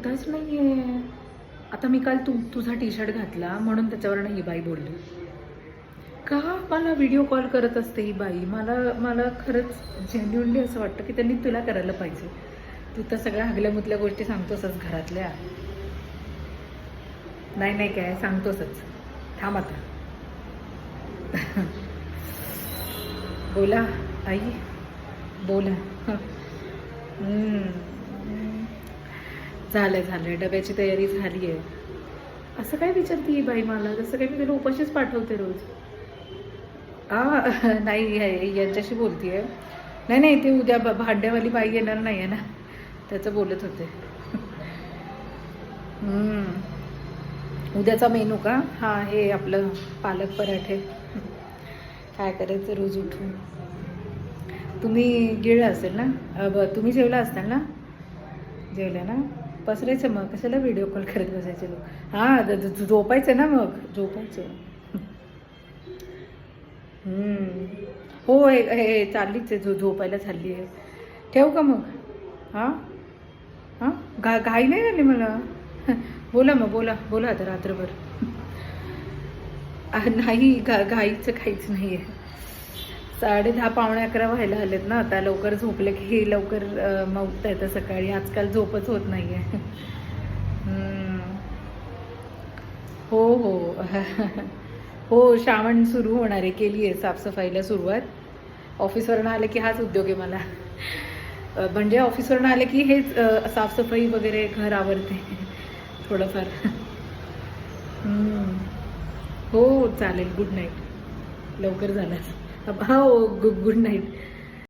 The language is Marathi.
होताच नाही आहे. आता मी काल तुझा टी शर्ट घातला म्हणून त्याच्यावरनं ही बाई बोलली. का मला व्हिडिओ कॉल करत असते ही बाई? मला खरंच जेन्युइनली असं वाटतं की त्यांनी तुला करायला पाहिजे. तू तर सगळ्या हगल्यामुतल्या गोष्टी सांगतोसच घरातल्या. नाही काय सांगतोसच. थांब आता. बोला आई, बोला. झालं डब्याची तयारी झाली आहे. असं काय विचारते ही बाई मला? जसं काही मी तिला उपाशीच पाठवते रोज. नाही यांच्याशी बोलतीये. नाही ते उद्या भांड्यावाली बाई येणार नाही आहे ना, त्याचं बोलत होते. उद्याचा मेनू का? हां, हे आपलं पालक पराठे. काय करायचं रोज उठून? तुम्ही गिळलं असेल ना? तुम्ही जेवला असताल ना? जेवल्या ना? पसरायचं मग, कशाला व्हिडिओ कॉल करत बसायचे लोक? हां, झोपायचं ना, मग झोपायचं. हो, हे चाललीच आहे, झोपायला चालली आहे. ठेवू का मग? हां, घाई नाही झाली मला. बोला मग, बोला आता रात्रभर. नाही, घाईचं काहीच नाही आहे. 10:30 पावणे 11 व्हायला आलेत ना आता. लवकर झोपले की लवकर मग उठता येतं सकाळी. आजकाल झोपच होत नाही आहे. हो. हो, श्रावण सुरू होणार आहे. केली आहे साफसफाईला सुरुवात. ऑफिसवरनं आलं की हाच उद्योग आहे मला. म्हणजे ऑफिसवरनं आलं की हेच साफसफाई वगैरे, घर आवरते थोडंफार. हो चालेल. Good night. लवकर झालं. हो, गुड नाईट.